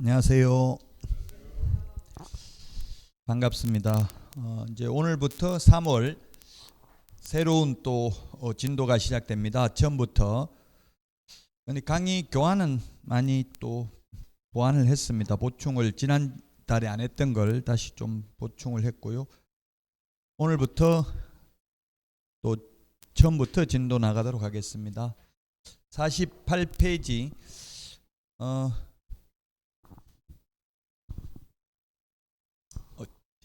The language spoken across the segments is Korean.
안녕하세요. 반갑습니다. 이제 오늘부터 3월 새로운 또 진도가 시작됩니다. 처음부터 강의 교환은 많이 또 보완을 했습니다. 보충을 지난 달에 안 했던 걸 다시 좀 보충을 했고요. 오늘부터 또 처음부터 진도 나가도록 하겠습니다. 48페이지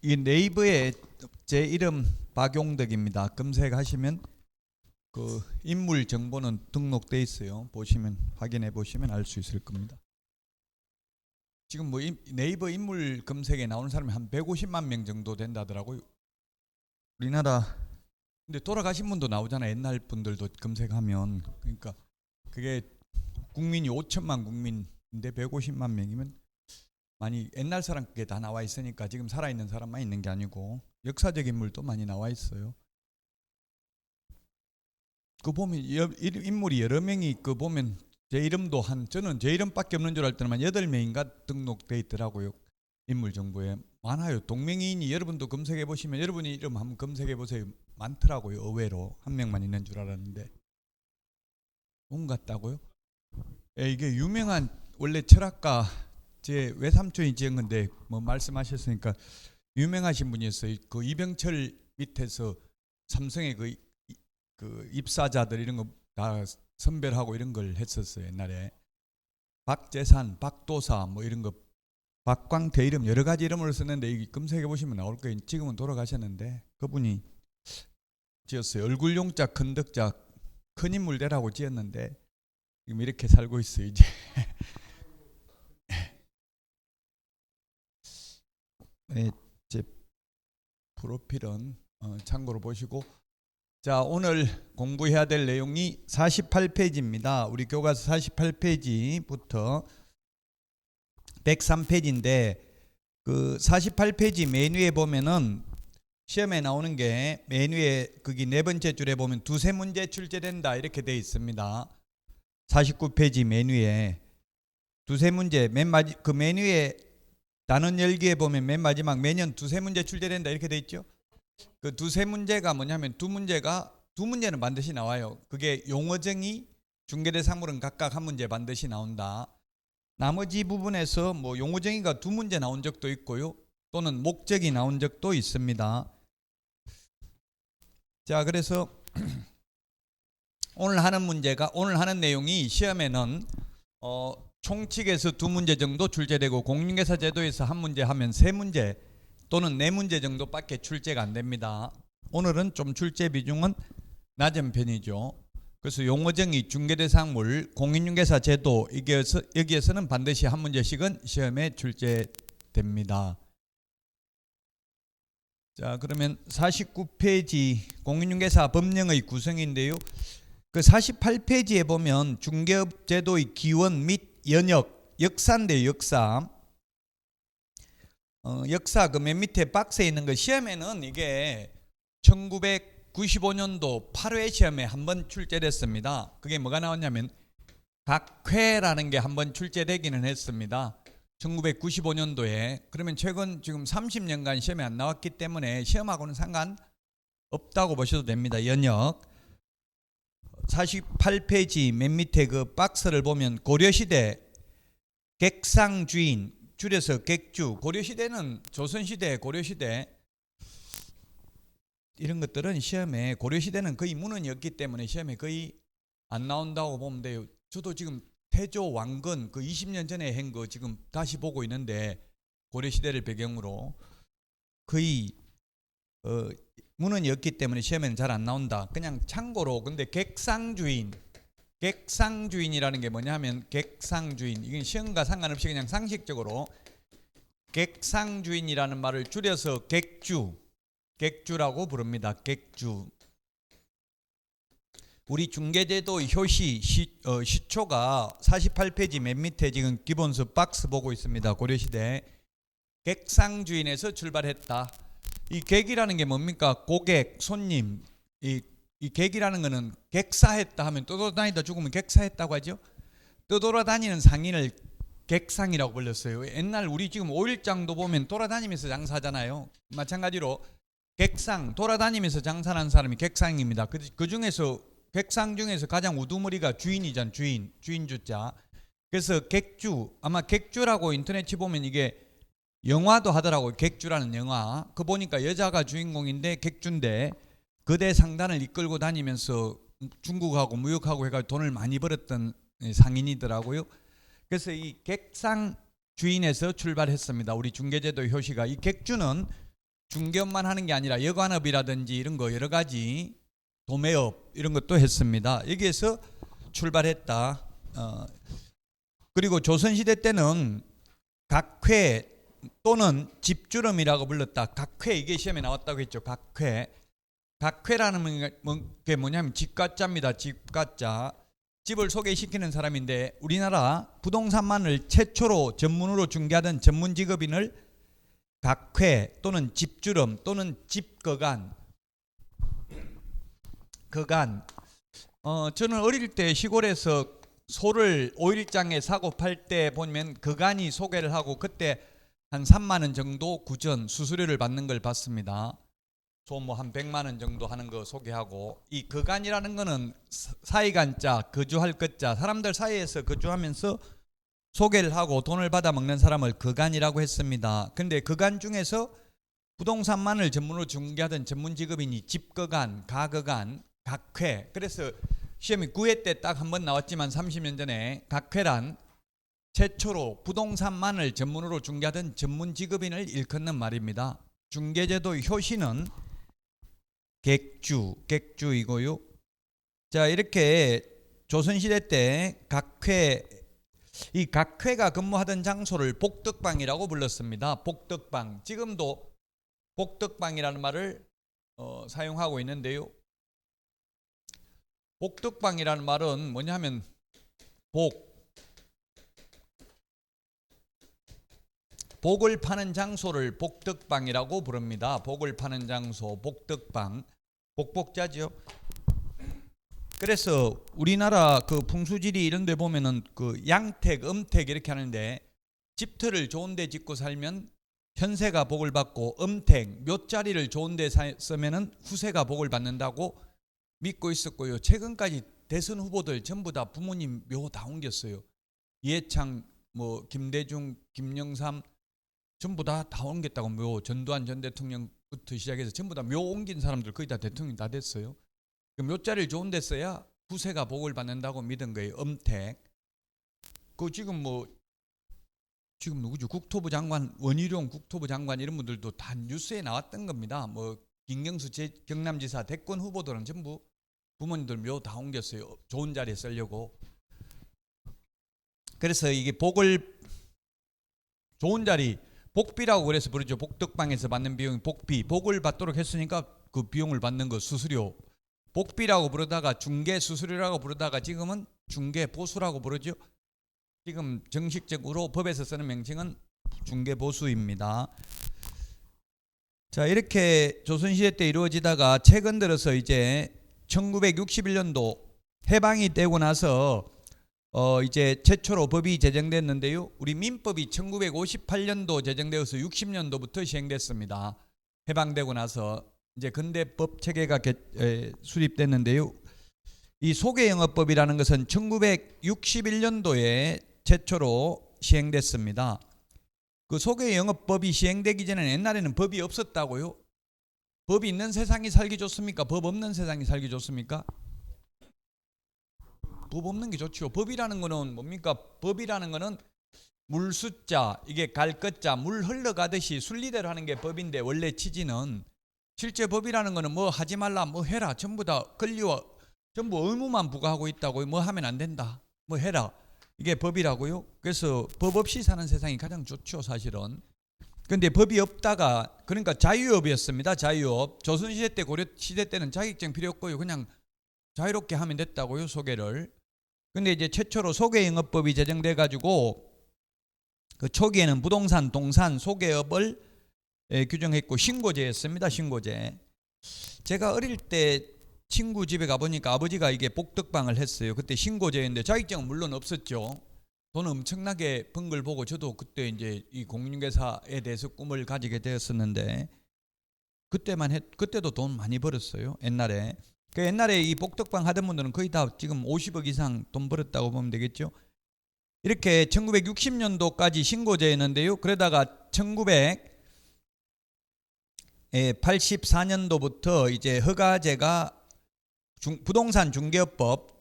이 네이버에 제 이름 박용덕입니다. 검색하시면 그 인물 정보는 등록돼 있어요. 보시면 확인해 보시면 알 수 있을 겁니다. 지금 뭐 네이버 인물 검색에 나오는 사람이 한 150만 명 정도 된다더라고요. 우리나라 근데 돌아가신 분도 나오잖아요. 옛날 분들도 검색하면. 그러니까 그게 국민이 5천만 국민인데 150만 명이면 많이 옛날 사람께 다 나와 있으니까 지금 살아있는 사람만 있는 게 아니고 역사적 인물도 많이 나와 있어요. 그 보면 인물이 여러 명이 그 보면 제 이름도 저는 제 이름밖에 없는 줄 알았더니만 8명인가 등록돼 있더라고요. 인물 정보에 많아요. 동명이인이 여러분도 검색해 보시면 여러분이 이름 한번 검색해 보세요. 많더라고요. 의외로 한 명만 있는 줄 알았는데 온 같다고요? 이게 유명한 원래 철학가 제 외삼촌이 지은 건데 뭐 말씀하셨으니까 유명하신 분이었어요. 그 이병철 밑에서 삼성의 그 입사자들 이런 거 다 선별하고 이런 걸 했었어요. 옛날에 박재산, 박도사 뭐 이런 거 박광태 이름 여러 가지 이름으로 썼는데 이 검색해 보시면 나올 거예요. 지금은 돌아가셨는데 그분이 지었어요. 얼굴용자 큰덕자 큰 인물 되라고 지었는데 지금 이렇게 살고 있어요. 이제 네, 제 프로필은 참고로 보시고 자 오늘 공부해야 될 내용이 48페이지입니다. 우리 교과서 48페이지부터 103페이지인데 그 48페이지 맨 위에 보면은 시험에 나오는 게 맨 위에 거기 네 번째 줄에 보면 두세 문제 출제된다 이렇게 돼 있습니다. 49페이지 맨 위에 두세 문제 맨 위에 단원 열기에 보면 맨 마지막 매년 두세 문제 출제된다 이렇게 돼 있죠. 그 두세 문제가 뭐냐면 두 문제는 반드시 나와요. 그게 용어정의, 중개대상물은 각각 한 문제 반드시 나온다. 나머지 부분에서 뭐 용어정의가 두 문제 나온 적도 있고요. 또는 목적이 나온 적도 있습니다. 자, 그래서 오늘 하는 내용이 시험에는 총칙에서 두 문제 정도 출제되고 공인중개사 제도에서 한 문제 하면 세 문제 또는 네 문제 정도밖에 출제가 안 됩니다. 오늘은 좀 출제 비중은 낮은 편이죠. 그래서 용어정의, 중개대상물, 공인중개사 제도 여기에서는 반드시 한 문제씩은 시험에 출제됩니다. 자, 그러면 49페이지 공인중개사 법령의 구성인데요. 그 48페이지에 보면 중개업제도의 기원 및 연역, 역사인데요. 역사 그 맨 밑에 박스에 있는 거 시험에는 이게 1995년도 8회 시험에 한번 출제됐습니다. 그게 뭐가 나왔냐면 각회라는 게 한번 출제되기는 했습니다. 1995년도에. 그러면 최근 지금 30년간 시험에 안 나왔기 때문에 시험하고는 상관없다고 보셔도 됩니다. 연역 48페이지 맨 밑에 그 박스를 보면 고려시대 객상주인 줄여서 객주, 고려시대는 조선시대, 고려시대 이런 것들은 시험에 고려시대는 거의 문헌이었기 때문에 시험에 거의 안 나온다고 보면 돼요. 저도 지금 태조 왕건 그 20년 전에 한 거 지금 다시 보고 있는데 고려시대를 배경으로 거의 문헌이었기 때문에 시험에는 잘 안 나온다. 그냥 참고로. 근데 객상주인이라는 게 뭐냐면 객상주인 이건 시험과 상관없이 그냥 상식적으로 객상주인이라는 말을 줄여서 객주라고 부릅니다. 객주. 우리 중개제도 효시 시초가 48페이지 맨 밑에 지금 기본서 박스 보고 있습니다. 고려시대 객상주인에서 출발했다. 이 객이라는 게 뭡니까? 고객, 손님. 이 객이라는 거는 객사했다 하면 떠돌아다니다 죽으면 객사했다고 하죠. 떠돌아다니는 상인을 객상이라고 불렀어요. 옛날 우리 지금 오일장도 보면 돌아다니면서 장사하잖아요. 마찬가지로 객상, 돌아다니면서 장사하는 사람이 객상입니다. 그 중에서 객상 중에서 가장 우두머리가 주인이잖아요. 주인 주자. 그래서 객주, 아마 객주라고 인터넷에 보면 이게 영화도 하더라고요. 객주라는 영화. 그 보니까 여자가 주인공인데 객주인데 거대 상단을 이끌고 다니면서 중국하고 무역하고 해가지고 돈을 많이 벌었던 상인이더라고요. 그래서 이 객상 주인에서 출발했습니다. 우리 중개제도 효시가. 이 객주는 중개업만 하는 게 아니라 여관업이라든지 이런 거 여러 가지 도매업 이런 것도 했습니다. 여기에서 출발했다. 그리고 조선시대 때는 각회 또는 집주름이라고 불렀다. 각회, 이게 시험에 나왔다고 했죠. 각회. 각회라는 게 뭐냐면 집가짜입니다. 집가짜. 집을 소개시키는 사람인데 우리나라 부동산만을 최초로 전문으로 중개하던 전문 직업인을 각회 또는 집주름 또는 집거간. 저는 어릴 때 시골에서 소를 오일장에 사고 팔 때 보면 거간이 소개를 하고 그때 한 3만 원 정도 구전 수수료를 받는 걸 봤습니다. 소 뭐 한 100만 원 정도 하는 거 소개하고, 이 거간이라는 거는 사이간자, 거주할 것자, 사람들 사이에서 거주하면서 소개를 하고 돈을 받아 먹는 사람을 거간이라고 했습니다. 근데 거간 중에서 부동산만을 전문으로 중개하던 전문 직업인이 집거간, 가거간, 각회. 그래서 시험이 9회 때 딱 한 번 나왔지만 30년 전에 각회란 최초로 부동산만을 전문으로 중개하던 전문 직업인을 일컫는 말입니다. 중개제도 효시는 객주이고요. 자, 이렇게 조선시대 때 각회, 이 각회가 근무하던 장소를 복덕방이라고 불렀습니다. 복덕방. 지금도 복덕방이라는 말을 사용하고 있는데요. 복덕방이라는 말은 뭐냐면 복을 파는 장소를 복덕방이라고 부릅니다. 복을 파는 장소, 복덕방. 복복자죠. 그래서 우리나라 그 풍수지리 이런 데 보면은 그 양택, 음택 이렇게 하는데 집터를 좋은 데 짓고 살면 현세가 복을 받고, 음택, 묘자리를 좋은 데 쓰면은 후세가 복을 받는다고 믿고 있었고요. 최근까지 대선 후보들 전부 다 부모님 묘 다 옮겼어요. 이해창, 뭐 김대중, 김영삼 전부 다 옮겼다고. 묘, 전두환 전 대통령부터 시작해서 전부 다 묘 옮긴 사람들 거의 다 대통령 다 됐어요. 그 묘자리를 좋은 데 써야 후세가 복을 받는다고 믿은 거예요. 음택. 그 지금 누구죠? 국토부 장관, 원희룡 국토부 장관 이런 분들도 다 뉴스에 나왔던 겁니다. 뭐 김경수 경남지사 대권 후보들은 전부 부모님들 묘 다 옮겼어요. 좋은 자리에 쓰려고. 그래서 이게 복을 좋은 자리, 복비라고 그래서 부르죠. 복덕방에서 받는 비용이 복비. 복을 받도록 했으니까 그 비용을 받는 거 수수료. 복비라고 부르다가 중개 수수료라고 부르다가 지금은 중개 보수라고 부르죠. 지금 정식적으로 법에서 쓰는 명칭은 중개 보수입니다. 자, 이렇게 조선시대 때 이루어지다가 최근 들어서 이제 1961년도 해방이 되고 나서 이제 최초로 법이 제정됐는데요. 우리 민법이 1958년도 제정되어서 60년도부터 시행됐습니다. 해방되고 나서 이제 근대법 체계가 수립됐는데요. 이 소개영업법이라는 것은 1961년도에 최초로 시행됐습니다. 그 소개영업법이 시행되기 전에는 옛날에는 법이 없었다고요. 법이 있는 세상이 살기 좋습니까? 법 없는 세상이 살기 좋습니까? 법 없는 게 좋죠. 법이라는 거는 뭡니까? 법이라는 거는 물숫자, 이게 갈 것자, 물 흘러가듯이 순리대로 하는 게 법인데, 원래 취지는 실제 법이라는 거는 뭐 하지 말라, 뭐 해라, 전부 다 권리와 전부 의무만 부과하고 있다고요. 뭐 하면 안 된다, 뭐 해라, 이게 법이라고요. 그래서 법 없이 사는 세상이 가장 좋죠, 사실은. 근데 법이 없다가, 그러니까 자유업이었습니다. 자유업. 조선시대 때, 고려시대 때는 자격증 필요 없고요, 그냥 자유롭게 하면 됐다고요, 소개를. 근데 이제 최초로 소개영업법이 제정돼 가지고 그 초기에는 부동산, 동산, 소개업을 규정했고 신고제였습니다. 신고제. 제가 어릴 때 친구 집에 가보니까 아버지가 이게 복덕방을 했어요. 그때 신고제였는데 자격증은 물론 없었죠. 돈 엄청나게 번 걸 보고 저도 그때 이제 이 공인중개사에 대해서 꿈을 가지게 되었었는데 그때도 돈 많이 벌었어요. 옛날에. 그 옛날에 이 복덕방 하던 분들은 거의 다 지금 50억 이상 돈 벌었다고 보면 되겠죠. 이렇게 1960년도까지 신고제였는데요. 그러다가 1984년도부터 이제 허가제가 부동산 중개업법은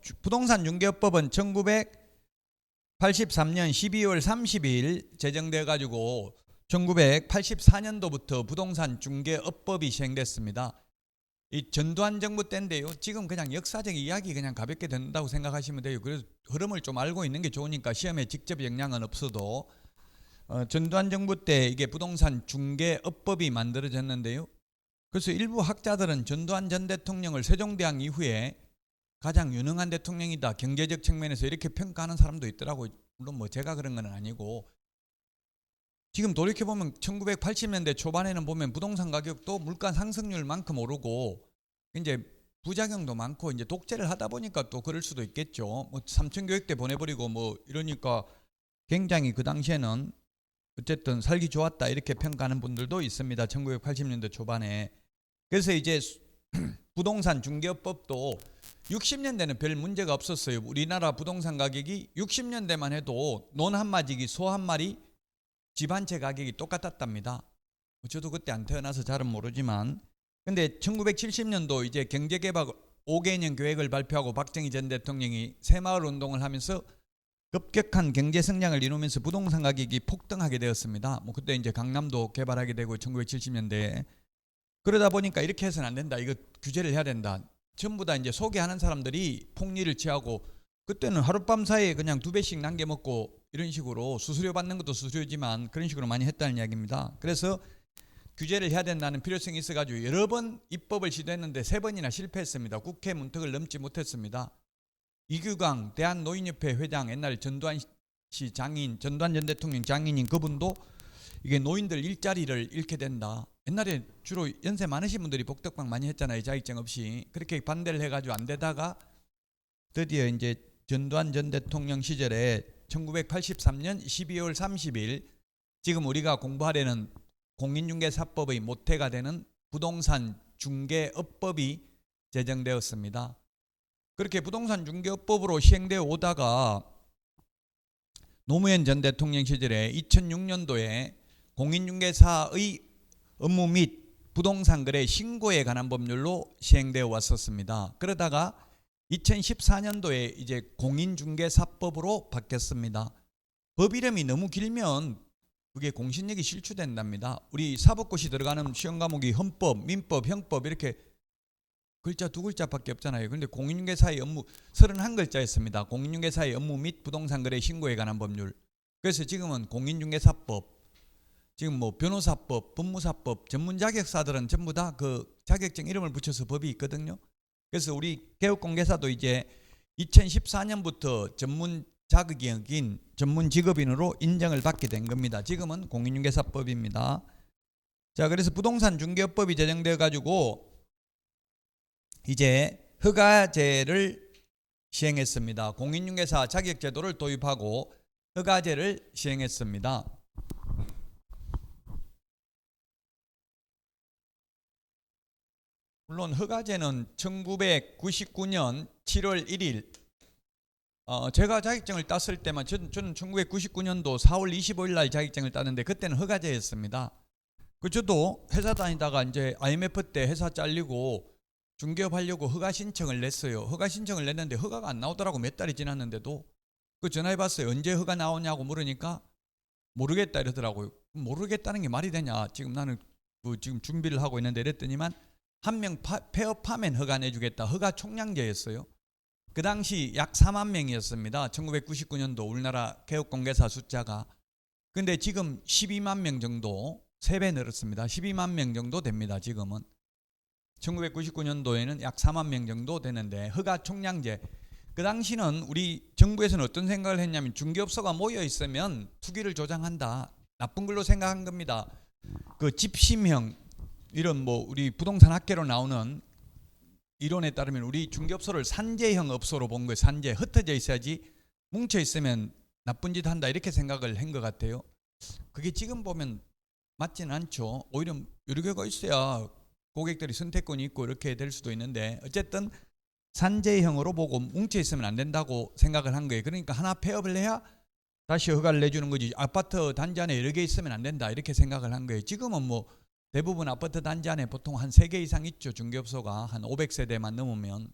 1983년 12월 30일 제정돼 가지고 1984년도부터 부동산 중개업법이 시행됐습니다. 이 전두환 정부 때인데요. 지금 그냥 역사적 이야기 그냥 가볍게 된다고 생각하시면 돼요. 그래서 흐름을 좀 알고 있는 게 좋으니까 시험에 직접 영향은 없어도 전두환 정부 때 이게 부동산 중개업법이 만들어졌는데요. 그래서 일부 학자들은 전두환 전 대통령을 세종대왕 이후에 가장 유능한 대통령이다. 경제적 측면에서 이렇게 평가하는 사람도 있더라고요. 물론 뭐 제가 그런 건 아니고. 지금 돌이켜보면 1980년대 초반에는 보면 부동산 가격도 물가 상승률만큼 오르고 이제 부작용도 많고 이제 독재를 하다 보니까 또 그럴 수도 있겠죠. 뭐 삼천교육대 보내버리고 뭐 이러니까 굉장히 그 당시에는 어쨌든 살기 좋았다 이렇게 평가하는 분들도 있습니다. 1980년대 초반에. 그래서 이제 부동산 중개업법도 60년대는 별 문제가 없었어요. 우리나라 부동산 가격이 60년대만 해도 논 한 마지기 소 한 마리 집 한 채 가격이 똑같았답니다. 저도 그때 안 태어나서 잘은 모르지만 근데 1970년도 이제 경제개발 5개년 계획을 발표하고 박정희 전 대통령이 새마을 운동을 하면서 급격한 경제 성장을 이루면서 부동산 가격이 폭등하게 되었습니다. 뭐 그때 이제 강남도 개발하게 되고 1970년대에 그러다 보니까 이렇게 해서는 안 된다. 이거 규제를 해야 된다. 전부 다 이제 소개하는 사람들이 폭리를 취하고 그때는 하룻밤 사이에 그냥 2배씩 남겨 먹고 이런 식으로 수수료 받는 것도 수수료지만 그런 식으로 많이 했다는 이야기입니다. 그래서 규제를 해야 된다는 필요성이 있어가지고 여러 번 입법을 시도했는데 3번이나 실패했습니다. 국회 문턱을 넘지 못했습니다. 이규강 대한노인협회 회장 옛날 전두환 씨 장인 전두환 전 대통령 장인인 그분도 이게 노인들 일자리를 잃게 된다. 옛날에 주로 연세 많으신 분들이 복덕방 많이 했잖아요. 자격증 없이. 그렇게 반대를 해가지고 안 되다가 드디어 이제 전두환 전 대통령 시절에 1983년 12월 30일 지금 우리가 공부하려는 공인중개사법의 모태가 되는 부동산 중개업법이 제정되었습니다. 그렇게 부동산 중개업법으로 시행되어 오다가 노무현 전 대통령 시절에 2006년도에 공인중개사의 업무 및 부동산 거래 신고에 관한 법률로 시행되어 왔었습니다. 그러다가 2014년도에 이제 공인중개사법으로 바뀌었습니다. 법 이름이 너무 길면 그게 공신력이 실추된답니다. 우리 사법고시 들어가는 시험 과목이 헌법, 민법, 형법 이렇게 글자 2글자밖에 없잖아요. 그런데 공인중개사의 업무 31글자였습니다. 공인중개사의 업무 및 부동산 거래 신고에 관한 법률. 그래서 지금은 공인중개사법, 지금 뭐 변호사법, 법무사법, 전문 자격사들은 전부 다 그 자격증 이름을 붙여서 법이 있거든요. 그래서 우리 개업공개사도 이제 2014년부터 전문 자격인 전문 직업인으로 인정을 받게 된 겁니다. 지금은 공인중개사법입니다. 자, 그래서 부동산 중개업법이 제정되어 가지고 이제 허가제를 시행했습니다. 공인중개사 자격제도를 도입하고 허가제를 시행했습니다. 물론 허가제는 1999년 7월 1일 제가 자격증을 땄을 때만 저는 1999년도 4월 25일 날 자격증을 땄는데 그때는 허가제였습니다. 저도 회사 다니다가 이제 IMF 때 회사 잘리고 중개업 하려고 허가 신청을 냈어요. 허가 신청을 냈는데 허가가 안 나오더라고. 몇 달이 지났는데도. 전화해 봤어요. 언제 허가 나오냐고 물으니까 모르겠다 이러더라고요. 모르겠다는 게 말이 되냐. 지금 나는 지금 준비를 하고 있는데 이랬더니만 한 명 폐업하면 허가 내주겠다. 허가 총량제였어요. 그 당시 약 4만 명이었습니다. 1999년도 우리나라 개업공개사 숫자가. 근데 지금 12만 명 정도 3배 늘었습니다. 12만 명 정도 됩니다. 지금은. 1999년도에는 약 4만 명 정도 되는데 허가 총량제. 그 당시는 우리 정부에서는 어떤 생각을 했냐면 중개업소가 모여 있으면 투기를 조장한다. 나쁜 걸로 생각한 겁니다. 그 집심형 이런 뭐 우리 부동산 학계로 나오는 이론에 따르면 우리 중개업소를 산재형 업소로 본 거예요. 산재 흩어져 있어야지 뭉쳐 있으면 나쁜 짓 한다 이렇게 생각을 한 것 같아요. 그게 지금 보면 맞지는 않죠. 오히려 여러 개가 있어야 고객들이 선택권이 있고 이렇게 될 수도 있는데, 어쨌든 산재형으로 보고 뭉쳐 있으면 안 된다고 생각을 한 거예요. 그러니까 하나 폐업을 해야 다시 허가를 내주는 거지, 아파트 단지 안에 여러 개 있으면 안 된다 이렇게 생각을 한 거예요. 지금은 뭐 대부분 아파트 단지 안에 보통 한 3개 이상 있죠. 중개업소가 한 500세대만 넘으면.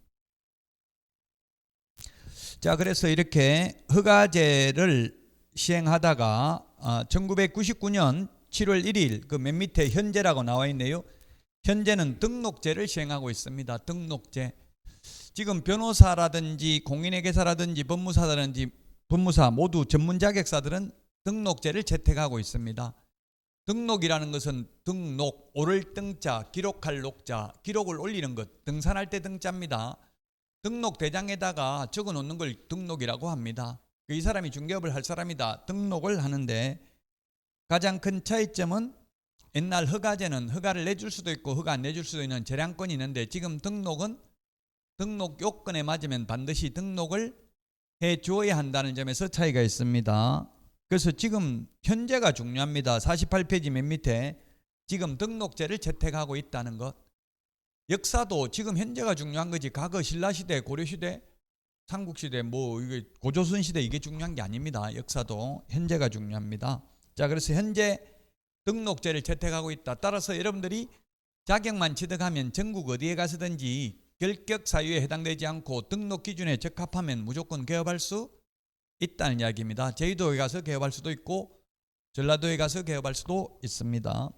자, 그래서 이렇게 허가제를 시행하다가 1999년 7월 1일 그 맨 밑에 현재라고 나와 있네요. 현재는 등록제를 시행하고 있습니다. 등록제. 지금 변호사라든지 공인회계사라든지 법무사 모두 전문 자격사들은 등록제를 채택하고 있습니다. 등록이라는 것은 등록, 오를 등자, 기록할 녹자, 기록을 올리는 것, 등산할 때 등자입니다. 등록 대장에다가 적어 놓는 걸 등록이라고 합니다. 이 사람이 중개업을 할 사람이다 등록을 하는데, 가장 큰 차이점은 옛날 허가제는 허가를 내줄 수도 있고 허가 안 내줄 수도 있는 재량권이 있는데, 지금 등록은 등록 요건에 맞으면 반드시 등록을 해 주어야 한다는 점에서 차이가 있습니다. 그래서 지금 현재가 중요합니다. 48페이지 맨 밑에 지금 등록제를 채택하고 있다는 것. 역사도 지금 현재가 중요한 거지, 과거 신라시대, 고려시대, 삼국시대, 뭐 이게 고조선시대 이게 중요한 게 아닙니다. 역사도 현재가 중요합니다. 자, 그래서 현재 등록제를 채택하고 있다. 따라서 여러분들이 자격만 취득하면 전국 어디에 가서든지 결격 사유에 해당되지 않고 등록 기준에 적합하면 무조건 개업할 수 있다는 이야기입니다. 제주도에 가서 개업할 수도 있고 전라도에 가서 개업할 수도 있습니다.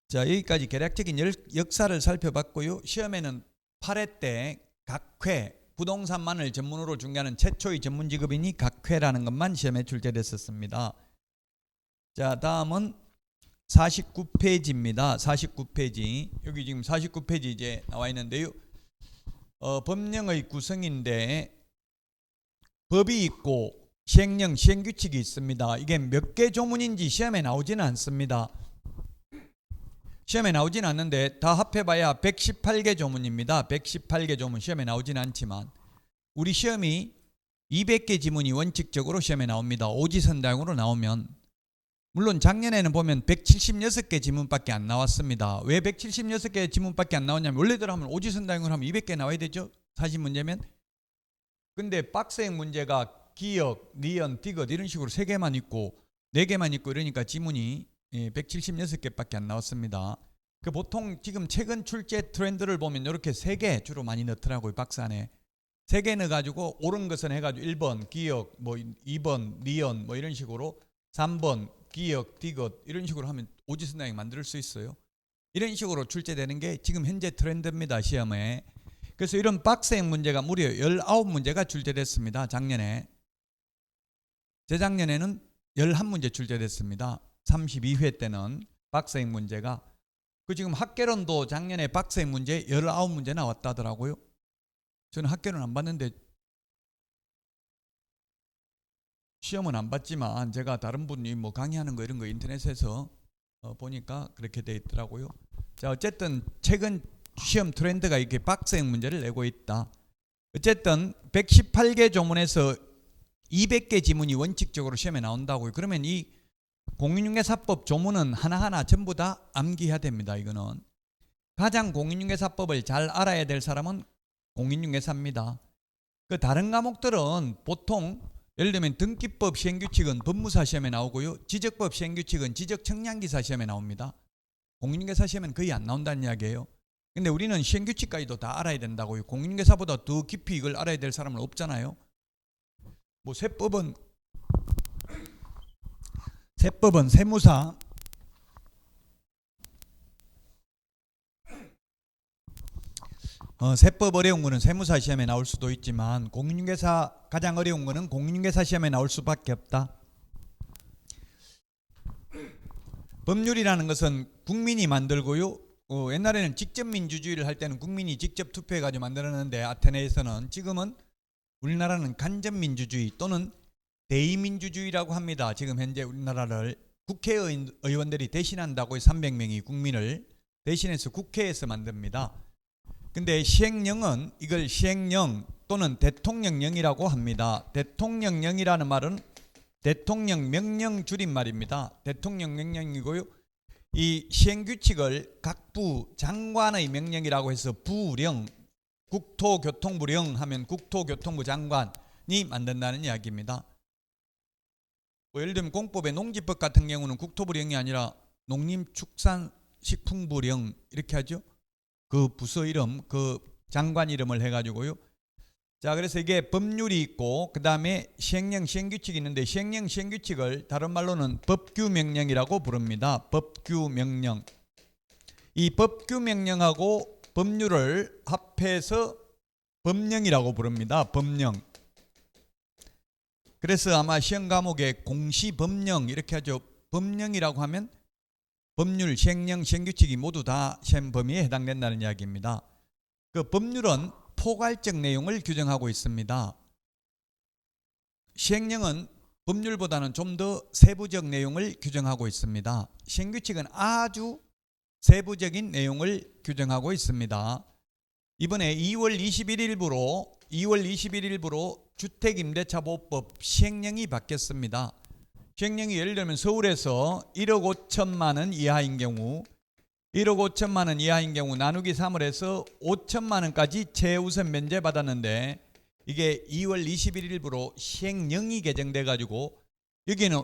자, 여기까지 개략적인 역사를 살펴봤고요. 시험에는 8회 때 각회, 부동산만을 전문으로 중개하는 최초의 전문 직업인이 각회라는 것만 시험에 출제됐었습니다. 자, 다음은 49페이지입니다. 49페이지. 여기 지금 49페이지 이제 나와 있는데요. 법령의 구성인데 법이 있고 시행령, 시행규칙이 있습니다. 이게 몇 개 조문인지 시험에 나오지는 않습니다. 시험에 나오진 않는데 다 합해봐야 118개 조문입니다. 118개 조문. 시험에 나오진 않지만 우리 시험이 200개 지문이 원칙적으로 시험에 나옵니다. 오지선다형으로 나오면. 물론 작년에는 보면 176개 지문밖에 안 나왔습니다. 왜 176개 지문밖에 안 나왔냐면, 원래대로 하면 오지선다형으로 하면 200개 나와야 되죠. 40문제면. 근데 박스형 문제가 기역, 니은, 디귿 이런 식으로 3개만 있고 4개만 있고 이러니까 지문이 176개밖에 안 나왔습니다. 그 보통 지금 최근 출제 트렌드를 보면 이렇게 3개 주로 많이 넣더라고요. 박스 안에 3개 넣어가지고 옳은 것은 해가지고 1번 기역, 뭐 2번 니은, 뭐 이런 식으로 3번 기역, 디귿 이런 식으로 하면 오지선다형 만들 수 있어요. 이런 식으로 출제되는 게 지금 현재 트렌드입니다. 시험에. 그래서 이런 박스형 문제가 무려 19문제가 출제됐습니다. 작년에. 재작년에는 11문제 출제됐습니다. 32회 때는 박스형 문제가. 그 지금 학개론도 작년에 박스형 문제 19문제 나왔다더라고요. 저는 학개론 안 봤는데, 시험은 안 봤지만 제가 다른 분이 뭐 강의하는 거 이런 거 인터넷에서 보니까 그렇게 돼 있더라고요. 자, 어쨌든 최근 시험 트렌드가 이렇게 박스형 문제를 내고 있다. 어쨌든 118개 조문에서 200개 지문이 원칙적으로 시험에 나온다고요. 그러면 이 공인중개사법 조문은 하나하나 전부 다 암기해야 됩니다. 이거는 가장 공인중개사법을 잘 알아야 될 사람은 공인중개사입니다. 그 다른 과목들은 보통 예를 들면 등기법 시행규칙은 법무사 시험에 나오고요. 지적법 시행규칙은 지적청량기사 시험에 나옵니다. 공인중개사 시험에는 거의 안 나온다는 이야기예요. 근데 우리는 시행규칙까지도 다 알아야 된다고요. 공인중개사보다 더 깊이 이걸 알아야 될 사람은 없잖아요. 뭐 세법은 세무사, 세법 어려운 거는 세무사 시험에 나올 수도 있지만 공인중개사 가장 어려운 거는 공인중개사 시험에 나올 수밖에 없다. 법률이라는 것은 국민이 만들고요. 옛날에는 직접 민주주의를 할 때는 국민이 직접 투표해가지고 만들었는데 아테네에서는, 지금은 우리나라는 간접 민주주의 또는 대의민주주의라고 합니다. 지금 현재 우리나라를 국회의원들이 대신한다고 300명이 국민을 대신해서 국회에서 만듭니다. 근데 시행령은 이걸 시행령 또는 대통령령이라고 합니다. 대통령령이라는 말은 대통령 명령 줄임말입니다. 대통령 명령이고요. 이 시행규칙을 각부 장관의 명령이라고 해서 부령, 국토교통부령 하면 국토교통부 장관이 만든다는 이야기입니다. 뭐 예를 들면 공법의 농지법 같은 경우는 국토부령이 아니라 농림축산식품부령 이렇게 하죠. 그 부서 이름, 그 장관 이름을 해가지고요. 자, 그래서 이게 법률이 있고 그 다음에 시행령, 시행규칙이 있는데 시행령, 시행규칙을 다른 말로는 법규명령이라고 부릅니다. 법규명령. 이 법규명령하고 법률을 합해서 법령이라고 부릅니다. 법령. 그래서 아마 시험 과목에 공시법령 이렇게 하죠. 법령이라고 하면 법률, 시행령, 시행규칙이 모두 다 시험 범위에 해당된다는 이야기입니다. 그 법률은 포괄적 내용을 규정하고 있습니다. 시행령은 법률보다는 좀 더 세부적 내용을 규정하고 있습니다. 시행규칙은 아주 세부적인 내용을 규정하고 있습니다. 이번에 2월 21일부로 주택임대차보호법 시행령이 바뀌었습니다. 시행령이 예를 들면 서울에서 1억 5천만 원 이하인 경우 1억 5천만 원 이하인 경우 나누기 3을 해서 5천만 원까지 최우선 면제받았는데 이게 2월 21일부로 시행령이 개정돼 가지고 여기는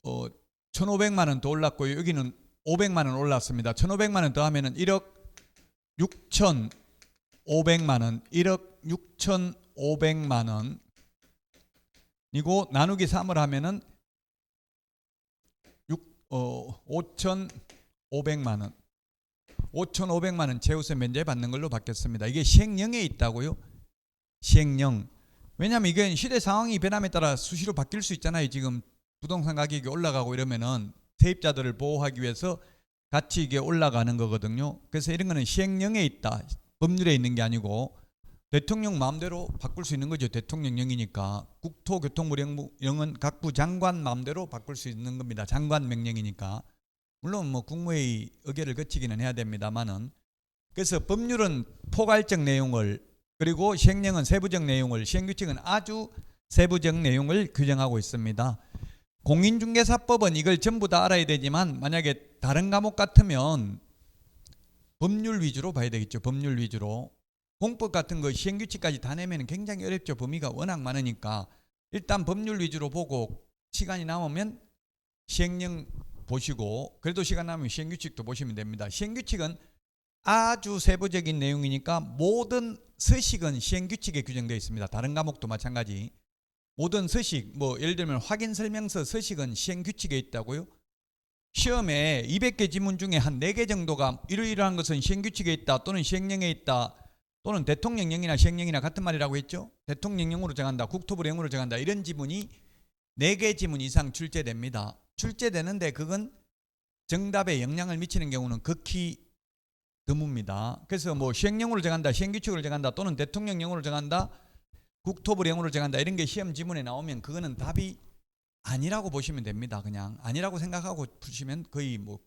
1,500만 원 더 올랐고요. 여기는 500만 원 올랐습니다. 1,500만 원 더 하면은 1억 6,500만 원, 1억 6,500만 원. 이고 나누기 3을 하면은 5,500만 원. 5,500만 원 최우선 면제 받는 걸로 바뀌었습니다. 이게 시행령에 있다고요? 시행령. 왜냐하면 이게 시대 상황이 변함에 따라 수시로 바뀔 수 있잖아요. 지금 부동산 가격이 올라가고 이러면은 세입자들을 보호하기 위해서 같이 이게 올라가는 거거든요. 그래서 이런 거는 시행령에 있다. 법률에 있는 게 아니고 대통령 마음대로 바꿀 수 있는 거죠. 대통령령이니까. 국토교통부령은 각부 장관 마음대로 바꿀 수 있는 겁니다. 장관 명령이니까. 물론 뭐 국무회의 의결을 거치기는 해야 됩니다만은. 그래서 법률은 포괄적 내용을, 그리고 시행령은 세부적 내용을, 시행규칙은 아주 세부적 내용을 규정하고 있습니다. 공인중개사법은 이걸 전부 다 알아야 되지만 만약에 다른 과목 같으면 법률 위주로 봐야 되겠죠. 법률 위주로. 공법 같은 거 시행규칙까지 다 내면 굉장히 어렵죠. 범위가 워낙 많으니까. 일단 법률 위주로 보고 시간이 남으면 시행령 보시고, 그래도 시간 남으면 시행규칙도 보시면 됩니다. 시행규칙은 아주 세부적인 내용이니까 모든 서식은 시행규칙에 규정되어 있습니다. 다른 과목도 마찬가지. 모든 서식, 뭐 예를 들면 확인설명서 서식은 시행규칙에 있다고요. 시험에 200개 지문 중에 한 4개 정도가 이러이러한 것은 시행규칙에 있다, 또는 시행령에 있다, 또는 대통령령이나 시행령이나 같은 말이라고 했죠. 대통령령으로 정한다, 국토부령으로 정한다, 이런 지문이 4개 지문 이상 출제됩니다. 출제되는데 그건 정답에 영향을 미치는 경우는 극히 드뭅니다. 그래서 뭐 시행령으로 정한다, 시행규칙으로 정한다, 또는 대통령령으로 정한다, 국토부령으로 정한다, 이런 게 시험 지문에 나오면 그거는 답이 아니라고 보시면 됩니다. 그냥 아니라고 생각하고 푸시면 거의 뭐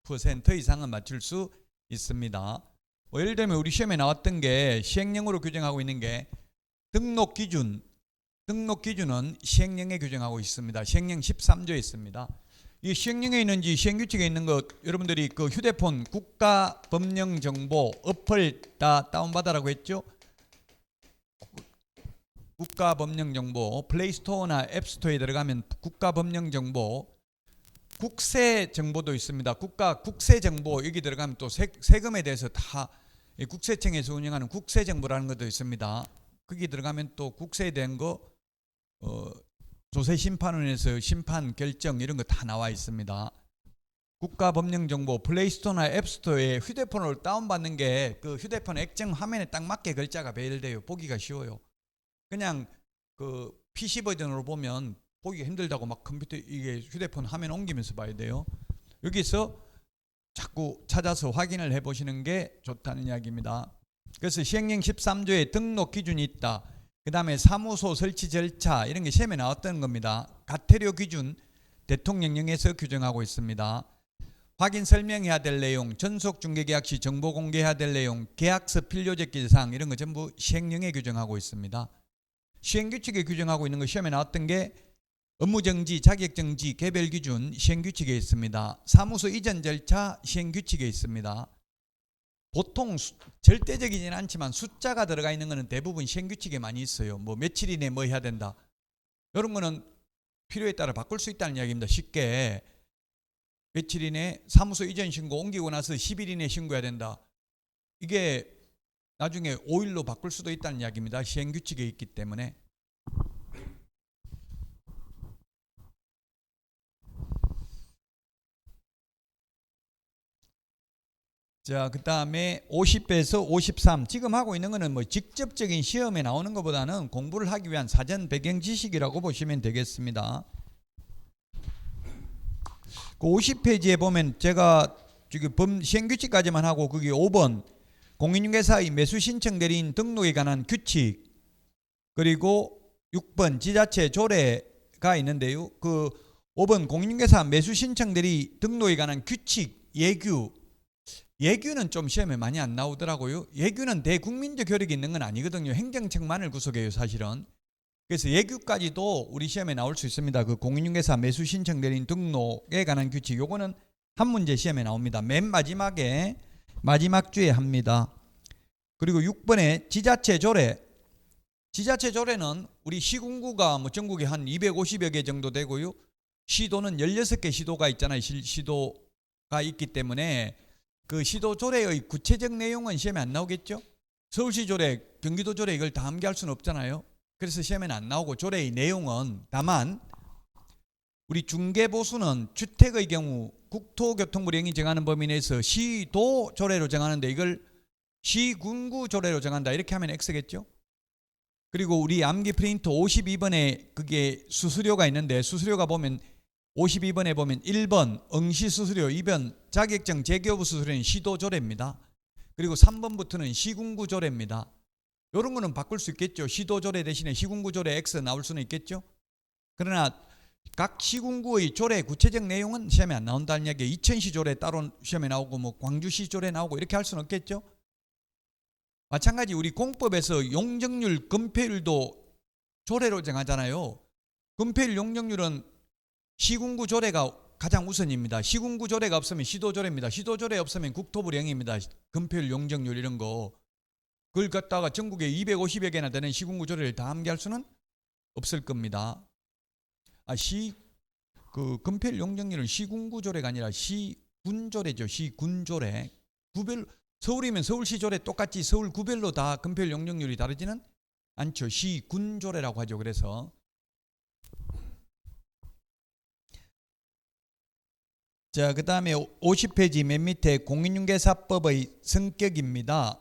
90% 이상은 맞출 수 있습니다. 뭐 예를 들면 우리 시험에 나왔던 게 시행령으로 규정하고 있는 게 등록 기준은 시행령에 규정하고 있습니다. 시행령 13조에 있습니다. 이 시행령에 있는지 시행규칙에 있는 것, 여러분들이 그 휴대폰 국가법령정보 어플 다 다운받아라고 했죠. 국가법령정보 플레이스토어나 앱스토어에 들어가면 국가법령정보, 국세정보도 있습니다. 국세정보 여기 들어가면 또 세금에 대해서 다 국세청에서 운영하는 국세정보라는 것도 있습니다. 거기 들어가면 또 국세에 대한 거 조세심판원에서 심판 결정 이런 거 다 나와 있습니다. 국가법령정보 플레이스토어나 앱스토어에 휴대폰으로 다운받는 게 그 휴대폰 액정 화면에 딱 맞게 글자가 배열돼요. 보기가 쉬워요. 그냥 그 PC 버전으로 보면 보기가 힘들다고 막 컴퓨터 이게 휴대폰 화면 옮기면서 봐야 돼요. 여기서 자꾸 찾아서 확인을 해보시는 게 좋다는 이야기입니다. 그래서 시행령 13조에 등록 기준이 있다. 그 다음에 사무소 설치 절차 이런 게 시험에 나왔던 겁니다. 가태료 기준 대통령령에서 규정하고 있습니다. 확인 설명해야 될 내용, 전속 중개계약 시 정보 공개해야 될 내용, 계약서 필요적 사항 이런 거 전부 시행령에 규정하고 있습니다. 시행규칙에 규정하고 있는 거 시험에 나왔던 게 업무정지, 자격정지, 개별기준 시행규칙에 있습니다. 사무소 이전 절차 시행규칙에 있습니다. 보통 절대적이진 않지만 숫자가 들어가 있는 거는 대부분 시행규칙에 많이 있어요. 뭐 며칠 이내 뭐 해야 된다. 이런 거는 필요에 따라 바꿀 수 있다는 이야기입니다. 쉽게 며칠 이내 사무소 이전 신고 옮기고 나서 10일 이내 신고해야 된다. 이게 나중에 5일로 바꿀 수도 있다는 이야기입니다. 시행규칙에 있기 때문에. 자, 그 다음에 50에서 53 지금 하고 있는 거는 뭐 직접적인 시험에 나오는 것보다는 공부를 하기 위한 사전 배경 지식이라고 보시면 되겠습니다. 그 50페이지에 보면 제가 지금 시행규칙까지만 하고 거기 5번 공인중개사의 매수 신청 대리인 등록에 관한 규칙, 그리고 6번 지자체 조례가 있는데요. 그 5번 공인중개사 매수 신청 대리 등록에 관한 규칙, 예규는 좀 시험에 많이 안 나오더라고요. 예규는 대국민적 효력이 있는 건 아니거든요. 행정청만을 구속해요, 사실은. 그래서 예규까지도 우리 시험에 나올 수 있습니다. 그 공인중개사 매수 신청 대리인 등록에 관한 규칙, 요거는 한 문제 시험에 나옵니다. 맨 마지막에 마지막 주에 합니다. 그리고 6번에 지자체 조례. 지자체 조례는 우리 시군구가 뭐 전국에 한 250여 개 정도 되고요. 시도는 16개 시도가 있잖아요. 시도가 있기 때문에 그 시도 조례의 구체적 내용은 시험에 안 나오겠죠. 서울시 조례, 경기도 조례 이걸 다 암기할 수는 없잖아요. 그래서 시험에는 안 나오고 조례의 내용은 다만 우리 중개보수는 주택의 경우 국토교통부령이 정하는 범위 내에서 시도 조례로 정하는데 이걸 시군구 조례로 정한다 이렇게 하면 X겠죠. 그리고 우리 암기 프린터 52번에 그게 수수료가 있는데 수수료가 보면 52번에 보면 1번 응시수수료, 2번 자격증 재교부 수수료는 시도조례입니다. 그리고 3번부터는 시군구조례입니다. 이런 거는 바꿀 수 있겠죠. 시도조례 대신에 시군구조례 X 나올 수는 있겠죠. 그러나 각 시군구의 조례 구체적 내용은 시험에 안 나온다는 이야기예요. 이천시 조례 따로 시험에 나오고 뭐 광주시 조례 나오고 이렇게 할 수는 없겠죠. 마찬가지 우리 공법에서 용적률, 건폐율도 조례로 정하잖아요. 건폐율, 용적률은 시군구 조례가 가장 우선입니다. 시군구 조례가 없으면 시도조례입니다. 시도조례 없으면 국토부령입니다. 건폐율, 용적률 이런 거. 그걸 갖다가 전국에 250여 개나 되는 시군구 조례를 다 암기할 수는 없을 겁니다. 그 건폐율, 용적률은 시군구 조례가 아니라 시군조례죠. 시군조례. 서울이면 서울시 조례 똑같이 서울 구별로 다 건폐율, 용적률이 다르지는 않죠. 시군조례라고 하죠. 그래서 자, 그 다음에 50페이지 맨 밑에 공인중개사법의 성격입니다.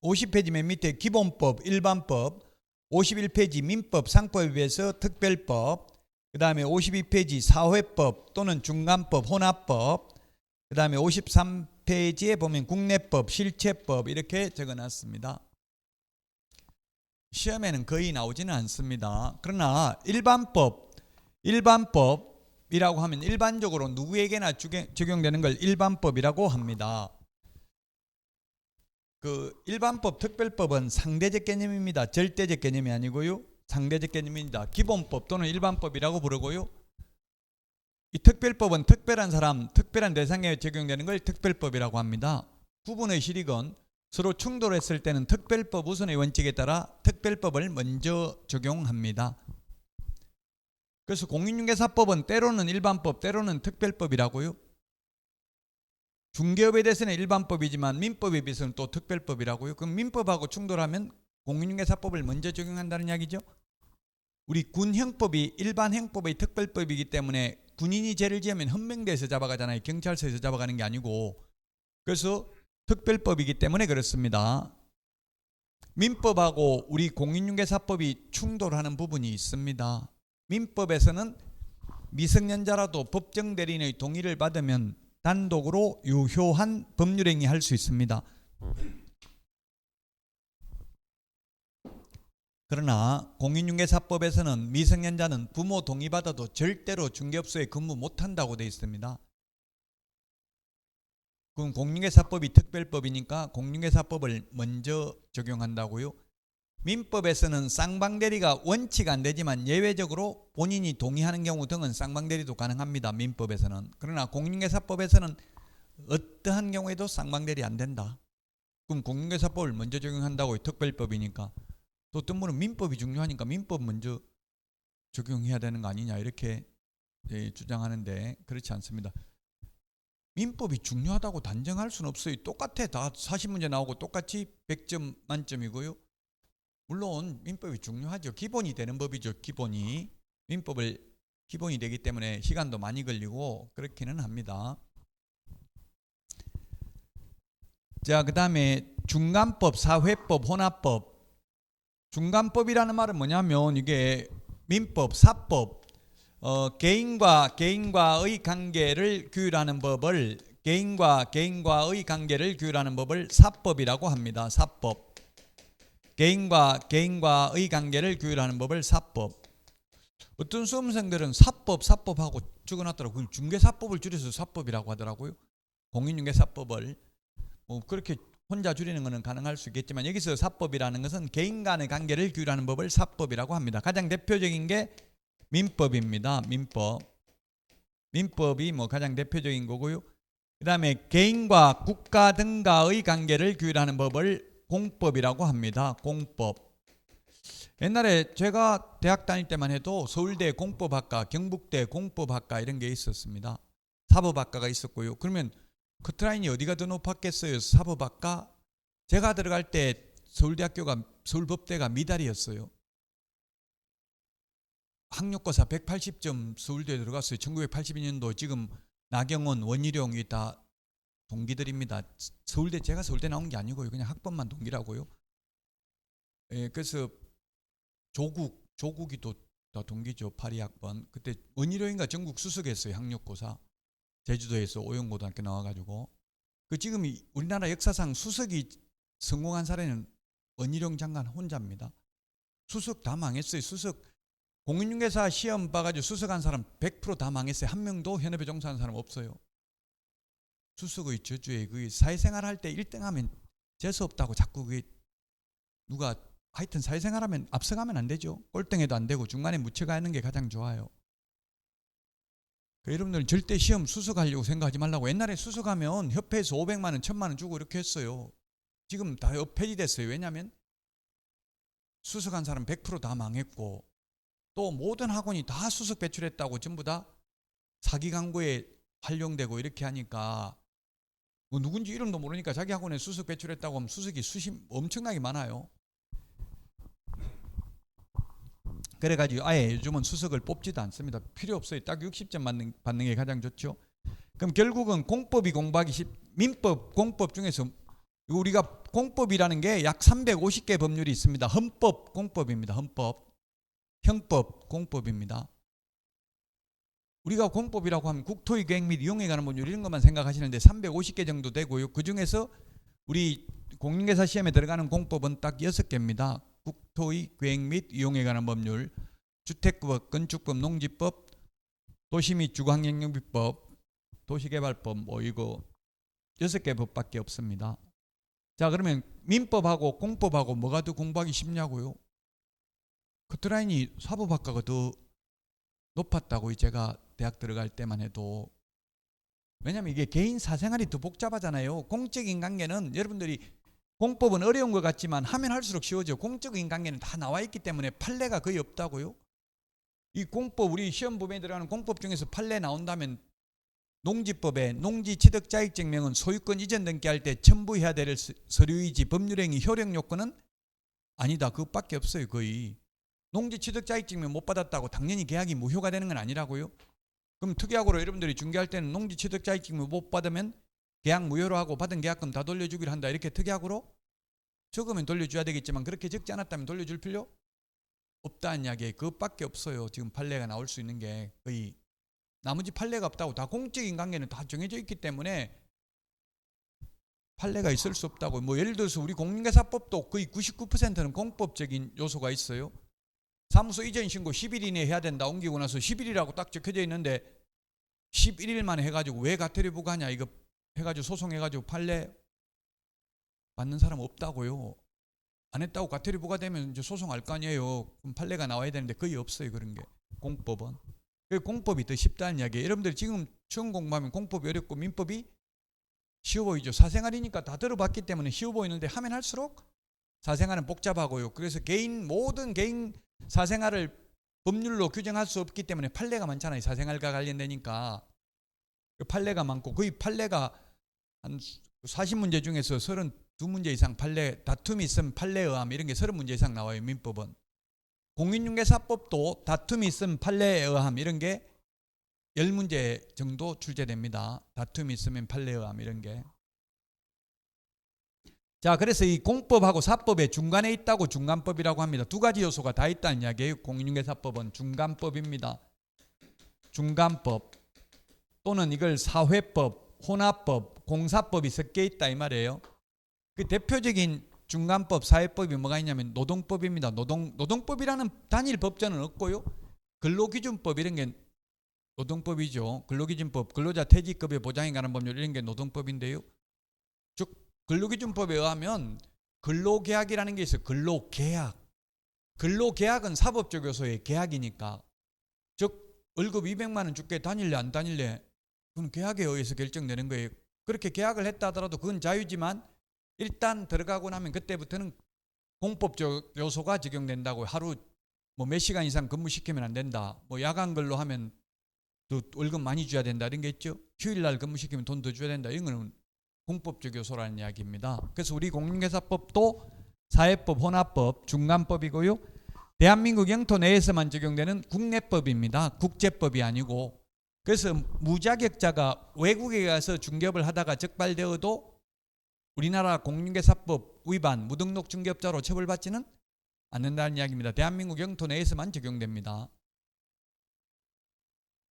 50페이지 맨 밑에 기본법, 일반법, 51페이지 민법, 상법에 비해서 특별법, 그 다음에 52페이지 사회법 또는 중간법, 혼합법, 그 다음에 53페이지에 보면 국내법, 실체법 이렇게 적어놨습니다. 시험에는 거의 나오지는 않습니다. 그러나 일반법이라고 하면 일반적으로 누구에게나 적용되는 걸 일반법이라고 합니다. 그 일반법, 특별법은 상대적 개념입니다. 절대적 개념이 아니고요. 상대적 개념입니다. 기본법 또는 일반법이라고 부르고요. 이 특별법은 특별한 사람, 특별한 대상에 적용되는 걸 특별법이라고 합니다. 구분의 실익은 서로 충돌했을 때는 특별법 우선의 원칙에 따라 특별법을 먼저 적용합니다. 그래서 공인중개사법은 때로는 일반법, 때로는 특별법이라고요. 중개업에 대해서는 일반법이지만 민법에 비해서는 또 특별법이라고요. 그럼 민법하고 충돌하면 공인중개사법을 먼저 적용한다는 이야기죠. 우리 군형법이 일반 형법의 특별법이기 때문에 군인이 죄를 지으면 헌병대에서 잡아가잖아요. 경찰서에서 잡아가는 게 아니고. 그래서 특별법이기 때문에 그렇습니다. 민법하고 우리 공인중개사법이 충돌하는 부분이 있습니다. 민법에서는 미성년자라도 법정 대리인의 동의를 받으면 단독으로 유효한 법률행위 할 수 있습니다. 그러나 공인중개사법에서는 미성년자는 부모 동의받아도 절대로 중개업소에 근무 못한다고 되어 있습니다. 그럼 공인중개사법이 특별법이니까 공인중개사법을 먼저 적용한다고요? 민법에서는 쌍방대리가 원칙 안 되지만 예외적으로 본인이 동의하는 경우 등은 쌍방대리도 가능합니다. 민법에서는. 그러나 공인중개사법에서는 어떠한 경우에도 쌍방대리 안 된다. 그럼 공인중개사법을 먼저 적용한다고요. 특별법이니까. 또 어떤 분은 민법이 중요하니까 민법 먼저 적용해야 되는 거 아니냐 이렇게 주장하는데 그렇지 않습니다. 민법이 중요하다고 단정할 수는 없어요. 똑같아. 다 40문제 나오고 똑같이 100점 만점이고요. 물론 민법이 중요하죠. 기본이 되는 법이죠. 기본이. 민법을 기본이 되기 때문에 시간도 많이 걸리고 그렇기는 합니다. 자, 그 다음에 중간법, 사회법, 혼합법. 중간법이라는 말은 뭐냐면 이게 민법, 사법, 개인과 개인과의 관계를 규율하는 법을 개인과의 관계를 규율하는 법을 사법이라고 합니다. 사법. 개인과의 관계를 규율하는 법을 사법. 어떤 수험생들은 사법하고 적어놨더라고요. 중개사법을 줄여서 사법이라고 하더라고요. 공인중개사법을 그렇게 혼자 줄이는 것은 가능할 수 있겠지만 여기서 사법이라는 것은 개인 간의 관계를 규율하는 법을 사법이라고 합니다. 가장 대표적인 게 민법입니다. 민법이 가장 대표적인 거고요. 그 다음에 개인과 국가 등과의 관계를 규율하는 법을 공법이라고 합니다. 공법. 옛날에 제가 대학 다닐 때만 해도 서울대 공법학과, 경북대 공법학과 이런 게 있었습니다. 사법학과가 있었고요. 그러면 커트라인이 어디가 더 높았겠어요? 사법학과. 제가 들어갈 때 서울대학교가 서울법대가 미달이었어요. 학력고사 180점 서울대에 들어갔어요. 1982년도. 지금 나경원, 원희룡이 다 동기들입니다. 서울대, 제가 서울대 나온 게 아니고요. 그냥 학번만 동기라고요. 예, 그래서 조국이 또 동기죠. 82학번. 그때 원희룡인가 전국 수석했어요. 학력고사. 제주도에서 오영고등학교 나와가지고. 지금 우리나라 역사상 수석이 성공한 사례는 원희룡 장관 혼자입니다. 수석 다 망했어요. 수석 공인중개사 시험 봐가지고 수석한 사람 100% 다 망했어요. 한 명도 현업에 종사하는 사람 없어요. 수석의 저주에 사회생활 할 때 1등하면 재수없다고 자꾸 누가 하여튼 사회생활하면 앞서가면 안 되죠. 꼴등해도 안 되고 중간에 묻혀가는 게 가장 좋아요. 여러분들 절대 시험 수석하려고 생각하지 말라고. 옛날에 수석하면 협회에서 500만 원, 1000만 원 주고 이렇게 했어요. 지금 다 폐지됐어요. 왜냐하면 수석한 사람 100% 다 망했고 또 모든 학원이 다 수석 배출했다고 전부 다 사기 광고에 활용되고 이렇게 하니까 누군지 이름도 모르니까 자기 학원에 수석 배출했다고 하면 수석이 엄청나게 많아요. 그래가지고 아예 요즘은 수석을 뽑지도 않습니다. 필요 없어요. 딱 60점 받는 게 가장 좋죠. 그럼 결국은 공법이 공부하기 민법, 공법 중에서 우리가 공법이라는 게 약 350개 법률이 있습니다. 헌법, 공법입니다. 헌법, 형법, 공법입니다. 우리가 공법이라고 하면 국토의 계획 및 이용에 관한 법률 이런 것만 생각하시는데 350개 정도 되고요. 그 중에서 우리 공인중개사 시험에 들어가는 공법은 딱 6개입니다. 국토의 계획 및 이용에 관한 법률, 주택법, 건축법, 농지법, 도시 및 주거환경영비법, 도시개발법 이거 6개 법밖에 없습니다. 자, 그러면 민법하고 공법하고 뭐가 더 공부하기 쉽냐고요? 커트라인이 사법학과가 더 높았다고요. 제가 대학 들어갈 때만 해도. 왜냐하면 이게 개인 사생활이 더 복잡하잖아요. 공적인 관계는 여러분들이 공법은 어려운 것 같지만 하면 할수록 쉬워져. 공적인 관계는 다 나와 있기 때문에 판례가 거의 없다고요. 이 공법, 우리 시험 부분에 들어가는 공법 중에서 판례 나온다면 농지법에 농지취득자격증명은 소유권 이전 등기할 때 첨부해야 될 서류이지 법률행위 효력 요건은 아니다. 그것밖에 없어요. 거의. 농지취득자격증명 못 받았다고 당연히 계약이 무효가 되는 건 아니라고요. 그럼 특약으로 여러분들이 중개할 때는 농지취득자격증명 못 받으면 계약 무효로 하고 받은 계약금 다 돌려주기로 한다. 이렇게 특약으로 적으면 돌려줘야 되겠지만 그렇게 적지 않았다면 돌려줄 필요 없다는 이야기에 그것밖에 없어요. 지금 판례가 나올 수 있는 게 거의. 나머지 판례가 없다고. 다 공적인 관계는 다 정해져 있기 때문에 판례가 있을 수 없다고. 예를 들어서 우리 공인중개사법도 거의 99%는 공법적인 요소가 있어요. 사무소 이전 신고 10일 이내에 해야 된다. 옮기고 나서 10일이라고 딱 적혀져 있는데 11일만 해가지고 왜 가태료 부과하냐 이거 해가지고 소송해가지고 판례 받는 사람 없다고요. 안 했다고 과태료 부과되면 이제 소송할 거 아니에요. 그럼 판례가 나와야 되는데 거의 없어요. 그런 게 공법은. 공법이 더 쉽다는 이야기예요. 여러분들 지금 처음 공부하면 공법이 어렵고 민법이 쉬워 보이죠. 사생활이니까 다 들어봤기 때문에 쉬워 보이는데 하면 할수록 사생활은 복잡하고요. 그래서 모든 개인 사생활을 법률로 규정할 수 없기 때문에 판례가 많잖아요. 사생활과 관련되니까 판례가 많고 거의 판례가 한 40문제 중에서 32문제 이상 판례, 다툼이 있으면 판례에 의함 이런 게 30문제 이상 나와요. 민법은. 공인중개사법도 다툼이 있으면 판례에 의함 이런 게 10문제 정도 출제됩니다. 다툼이 있으면 판례에 의함 이런 게. 자, 그래서 이 공법하고 사법의 중간에 있다고 중간법이라고 합니다. 두 가지 요소가 다 있다는 이야기예요. 공인중개사법은 중간법입니다. 중간법 또는 이걸 사회법, 혼합법, 공사법이 섞여 있다 이 말이에요. 그 대표적인 중간법, 사회법이 뭐가 있냐면 노동법입니다. 노동법이라는 단일 법전은 없고요. 근로기준법 이런 게 노동법이죠. 근로기준법, 근로자 퇴직급여 보장에 관한 법률 이런 게 노동법인데요. 즉 근로기준법에 의하면 근로계약이라는 게 있어요. 근로계약. 근로계약은 사법적 요소의 계약이니까. 즉 월급 200만 원 줄게 다닐래 안 다닐래 그건 계약에 의해서 결정되는 거예요. 그렇게 계약을 했다 하더라도 그건 자유지만 일단 들어가고 나면 그때부터는 공법적 요소가 적용된다고. 하루 뭐 몇 시간 이상 근무시키면 안 된다. 뭐 야간 근로 하면 또 월급 많이 줘야 된다 이런 게 있죠. 휴일날 근무시키면 돈 더 줘야 된다. 이런 거는 공법적 요소라는 이야기입니다. 그래서 우리 공인중개사법도 사회법, 혼합법, 중간법이고요. 대한민국 영토 내에서만 적용되는 국내법입니다. 국제법이 아니고. 그래서 무자격자가 외국에 가서 중개업을 하다가 적발되어도 우리나라 공인중개사법 위반 무등록 중개업자로 처벌받지는 않는다는 이야기입니다. 대한민국 영토 내에서만 적용됩니다.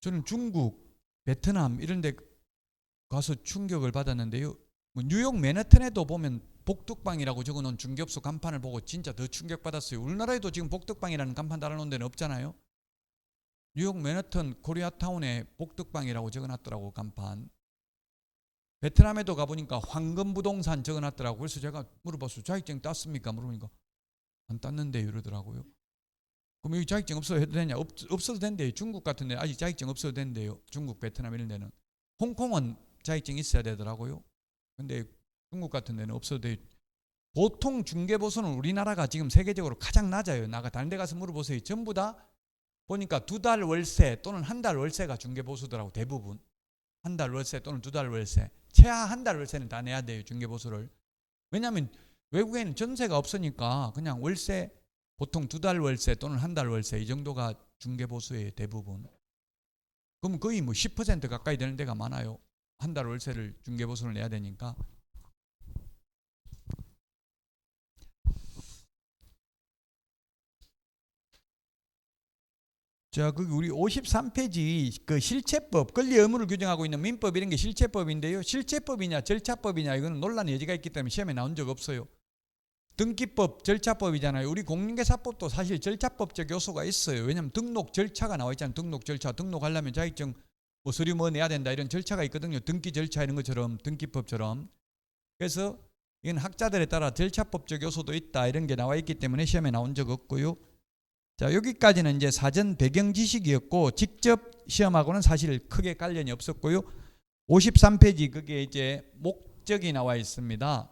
저는 중국, 베트남 이런 데 가서 충격을 받았는데요. 뭐 뉴욕 맨해튼에도 보면 복덕방이라고 적어놓은 중개업소 간판을 보고 진짜 더 충격받았어요. 우리나라에도 지금 복덕방이라는 간판 달아놓은 데는 없잖아요. 뉴욕 맨해튼 코리아타운에 복덕방이라고 적어놨더라고 간판. 베트남에도 가보니까 황금부동산 적어놨더라고. 그래서 제가 물어봤어요. 자격증 땄습니까? 물어보니까 안 땄는데 이러더라고요. 그럼 여기 자격증 없어도 해도 되냐? 없어도 된대요. 중국 같은 데 아직 자격증 없어도 된대요. 중국, 베트남 이런 데는. 홍콩은 자격증 있어야 되더라고요. 근데 중국 같은 데는 없어도 돼요. 보통 중개보수는 우리나라가 지금 세계적으로 가장 낮아요. 다른 데 가서 물어보세요. 전부 다 보니까 2달 월세 또는 1달 월세가 중개보수더라고. 대부분 1달 월세 또는 2달 월세. 최하 1달 월세는 다 내야 돼요. 중개보수를. 왜냐하면 외국에는 전세가 없으니까 그냥 월세 보통 2달 월세 또는 1달 월세 이 정도가 중개보수예요. 대부분. 그럼 거의 뭐 10% 가까이 되는 데가 많아요. 1달 월세를 중개보수를 내야 되니까. 자, 그 우리 53페이지 그 실체법, 권리 의무를 규정하고 있는 민법 이런 게 실체법인데요. 실체법이냐 절차법이냐 이거는 논란의 여지가 있기 때문에 시험에 나온 적 없어요. 등기법, 절차법이잖아요. 우리 공인중개사법도 사실 절차법적 요소가 있어요. 왜냐하면 등록 절차가 나와 있잖아요. 등록 절차, 등록하려면 자격증 뭐 서류 뭐 내야 된다 이런 절차가 있거든요. 등기 절차 이런 것처럼 등기법처럼. 그래서 이건 학자들에 따라 절차법적 요소도 있다 이런 게 나와 있기 때문에 시험에 나온 적 없고요. 자, 여기까지는 이제 사전 배경 지식이었고 직접 시험하고는 사실 크게 관련이 없었고요. 53페이지 그게 이제 목적이 나와 있습니다.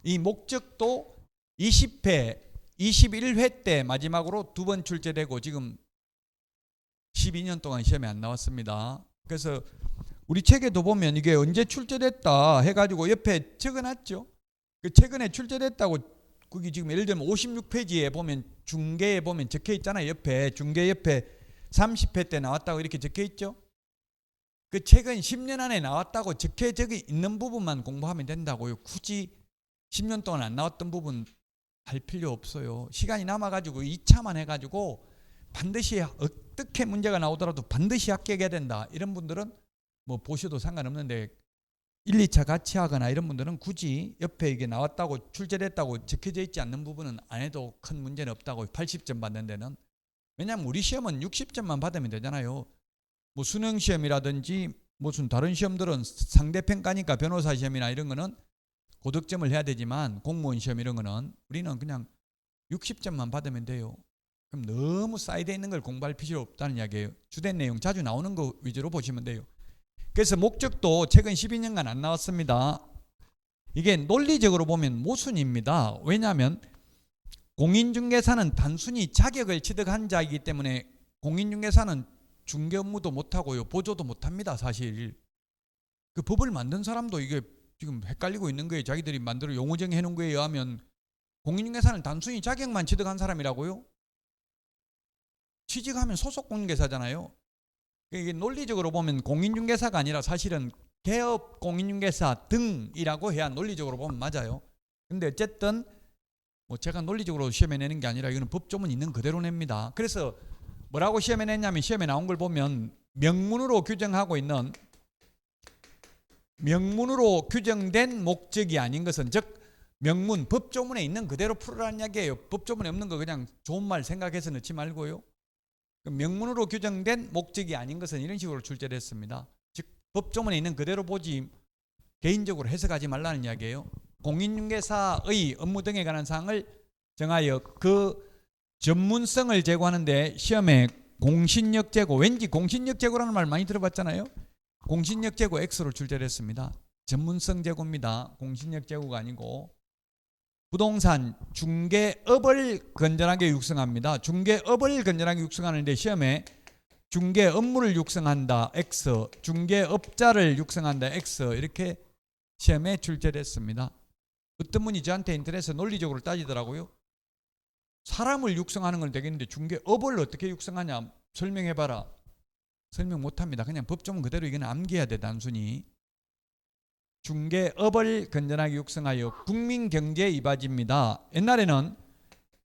이 목적도 20회, 21회 때 마지막으로 2번 출제되고 지금 12년 동안 시험에 안 나왔습니다. 그래서 우리 책에도 보면 이게 언제 출제됐다 해가지고 옆에 적어놨죠. 그 최근에 출제됐다고 거기 지금 예를 들면 56페이지에 보면 중개에 보면 적혀 있잖아요. 옆에 중개 옆에 30회 때 나왔다고 이렇게 적혀 있죠. 그 최근 10년 안에 나왔다고 적혀 있는 부분만 공부하면 된다고요. 굳이 10년 동안 안 나왔던 부분 할 필요 없어요. 시간이 남아가지고 2차만 해가지고 반드시 어떻게 문제가 나오더라도 반드시 합격해야 된다. 이런 분들은 뭐 보셔도 상관없는데 1, 2차 같이 하거나 이런 분들은 굳이 옆에 이게 나왔다고 출제됐다고 적혀져 있지 않는 부분은 안 해도 큰 문제는 없다고. 80점 받는 데는. 왜냐하면 우리 시험은 60점만 받으면 되잖아요. 뭐 수능 시험이라든지 무슨 다른 시험들은 상대평가니까 변호사 시험이나 이런 거는 고득점을 해야 되지만 공무원 시험 이런 거는 우리는 그냥 60점만 받으면 돼요. 그럼 너무 사이드에 있는 걸 공부할 필요 없다는 이야기예요. 주된 내용 자주 나오는 거 위주로 보시면 돼요. 그래서 목적도 최근 12년간 안 나왔습니다. 이게 논리적으로 보면 모순입니다. 왜냐하면 공인중개사는 단순히 자격을 취득한 자이기 때문에 공인중개사는 중개 업무도 못하고요, 보조도 못합니다. 사실 그 법을 만든 사람도 이게 지금 헷갈리고 있는 거예요. 자기들이 만들어 용어정의 해놓은 거에 의하면 공인중개사는 단순히 자격만 취득한 사람이라고요? 취직하면 소속 공인중개사잖아요. 이게 논리적으로 보면 공인중개사가 아니라 사실은 개업 공인중개사 등이라고 해야 논리적으로 보면 맞아요. 근데 어쨌든 뭐 제가 논리적으로 시험에 내는 게 아니라 이거는 법조문 있는 그대로 냅니다. 그래서 뭐라고 시험에 냈냐면 시험에 나온 걸 보면 명문으로 규정된 목적이 아닌 것은, 즉 명문 법조문에 있는 그대로 풀으라는 이야기예요. 법조문에 없는 거 그냥 좋은 말 생각해서 넣지 말고요. 명문으로 규정된 목적이 아닌 것은 이런 식으로 출제를 했습니다. 즉 법조문에 있는 그대로 보지 개인적으로 해석하지 말라는 이야기예요. 공인중개사의 업무 등에 관한 사항을 정하여 그 전문성을 제고하는데 시험에 공신력 제고, 왠지 공신력 제고라는 말 많이 들어봤잖아요. 공신력 제고 X로 출제를 했습니다. 전문성 제고입니다. 공신력 제고가 아니고. 부동산 중개업을 건전하게 육성합니다. 중개업을 건전하게 육성하는데 시험에 중개업무를 육성한다 X, 중개업자를 육성한다 X, 이렇게 시험에 출제를 했습니다. 어떤 분이 저한테 인터넷에서 논리적으로 따지더라고요. 사람을 육성하는 건 되겠는데 중개업을 어떻게 육성하냐 설명해봐라. 설명 못합니다. 그냥 법조문 그대로 이건 암기해야 돼. 단순히 중개업을 건전하게 육성하여 국민경제에 이바지입니다.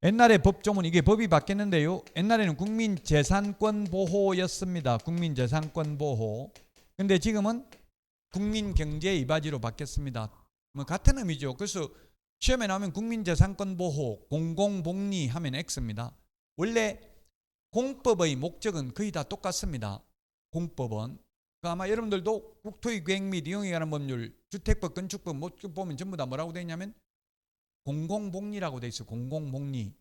옛날에 법조문, 이게 법이 바뀌었는데요, 옛날에는 국민재산권보호였습니다. 국민재산권보호. 근데 지금은 국민경제에 이바지로 바뀌었습니다. 뭐 같은 의미죠. 그래서 시험에 나오면 국민재산권보호, 공공복리 하면 X입니다. 원래 공법의 목적은 거의 다 똑같습니다. 공법은 아마 여러분들도 국토의 계획 및 이용에 관한 법률, 주택법, 건축법 보면 전부 다 뭐라고 되어 있냐면 공공복리라고 되어 있어요. 공공복리.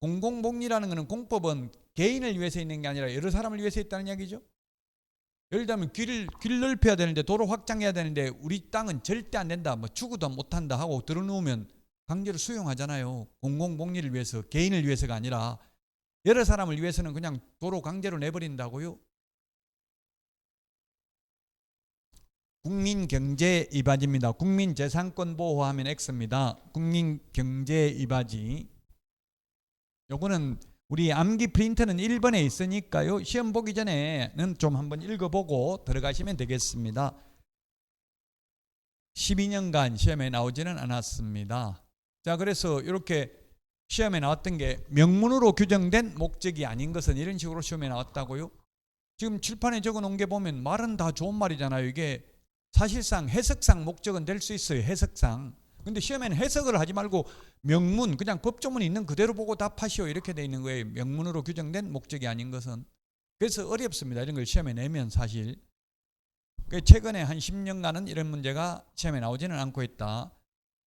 공공복리라는 것은 공법은 개인을 위해서 있는 게 아니라 여러 사람을 위해서 있다는 이야기죠. 예를 들면 길 넓혀야 되는데, 도로 확장해야 되는데 우리 땅은 절대 안 된다, 뭐 추구도 못한다 하고 들어놓으면 강제로 수용하잖아요. 공공복리를 위해서, 개인을 위해서가 아니라 여러 사람을 위해서는 그냥 도로 강제로 내버린다고요. 국민경제 이바지입니다. 국민재산권 보호하면 X입니다. 국민경제 이바지. 요거는 우리 암기 프린트는 1번에 있으니까요, 시험 보기 전에는 좀 한번 읽어보고 들어가시면 되겠습니다. 12년간 시험에 나오지는 않았습니다. 자, 그래서 이렇게 시험에 나왔던 게 명문으로 규정된 목적이 아닌 것은 이런 식으로 시험에 나왔다고요. 지금 칠판에 적어놓은 게 보면 말은 다 좋은 말이잖아요. 이게 사실상 해석상 목적은 될 수 있어요. 해석상. 근데 시험에는 해석을 하지 말고 명문, 그냥 법조문이 있는 그대로 보고 답하시오 이렇게 돼 있는 거예요. 명문으로 규정된 목적이 아닌 것은. 그래서 어렵습니다. 이런 걸 시험에 내면 사실. 최근에 한 10년간은 이런 문제가 시험에 나오지는 않고 있다.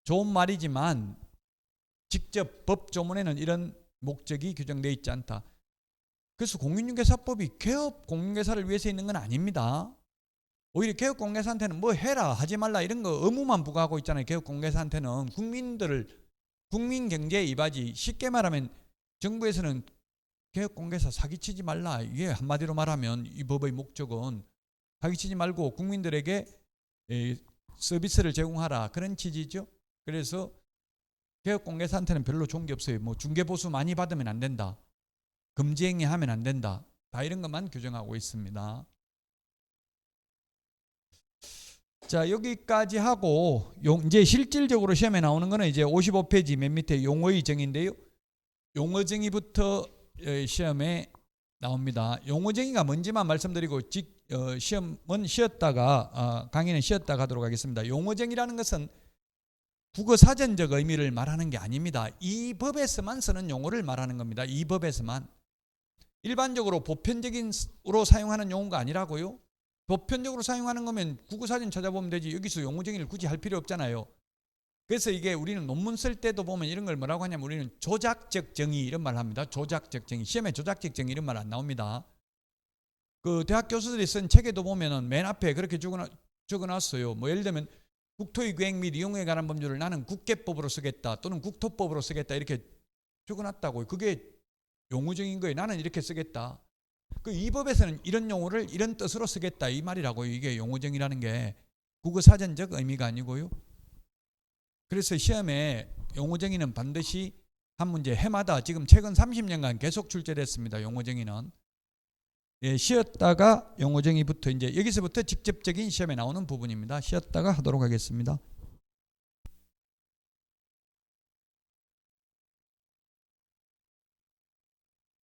좋은 말이지만 직접 법조문에는 이런 목적이 규정되어 있지 않다. 그래서 공인중개사법이 개업 공인중개사를 위해서 있는 건 아닙니다. 오히려 개업공개사한테는 뭐 해라 하지 말라 이런 거 의무만 부과하고 있잖아요. 개업공개사한테는 국민경제에 이바지. 쉽게 말하면 정부에서는 개업공개사 사기치지 말라, 이게 한마디로 말하면 이 법의 목적은 사기치지 말고 국민들에게 서비스를 제공하라, 그런 취지죠. 그래서 개업공개사한테는 별로 좋은 게 없어요. 뭐 중개보수 많이 받으면 안 된다, 금지행위 하면 안 된다, 다 이런 것만 규정하고 있습니다. 자, 여기까지 하고 이제 실질적으로 시험에 나오는 거는 이제 55페이지 맨 밑에 용어의 정의인데요. 용어 정의부터 시험에 나옵니다. 용어 정의가 뭔지만 말씀드리고 시험은 쉬었다가 강의는 쉬었다가 하도록 하겠습니다. 용어 정의라는 것은 국어 사전적 의미를 말하는 게 아닙니다. 이 법에서만 쓰는 용어를 말하는 겁니다. 이 법에서만. 일반적으로 보편적으로 사용하는 용어가 아니라고요. 보편적으로 사용하는 거면 국어사전 찾아보면 되지 여기서 용어정의를 굳이 할 필요 없잖아요. 그래서 이게 우리는 논문 쓸 때도 보면 이런 걸 뭐라고 하냐면 우리는 조작적 정의 이런 말을 합니다. 조작적 정의. 시험에 조작적 정의 이런 말 안 나옵니다. 그 대학 교수들이 쓴 책에도 보면은 맨 앞에 그렇게 적어놨어요. 뭐 예를 들면 국토의 계획 및 이용에 관한 법률을 나는 국계법으로 쓰겠다 또는 국토법으로 쓰겠다 이렇게 적어놨다고요. 그게 용어정의인 거예요. 나는 이렇게 쓰겠다. 이 법에서는 이런 용어를 이런 뜻으로 쓰겠다 이 말이라고요. 이게 용어정의라는 게 국어사전적 의미가 아니고요. 그래서 시험에 용어정의는 반드시 한 문제 해마다 지금 최근 30년간 계속 출제됐습니다. 용어정의는 쉬었다가 용어정의부터 이제 여기서부터 직접적인 시험에 나오는 부분입니다. 쉬었다가 하도록 하겠습니다.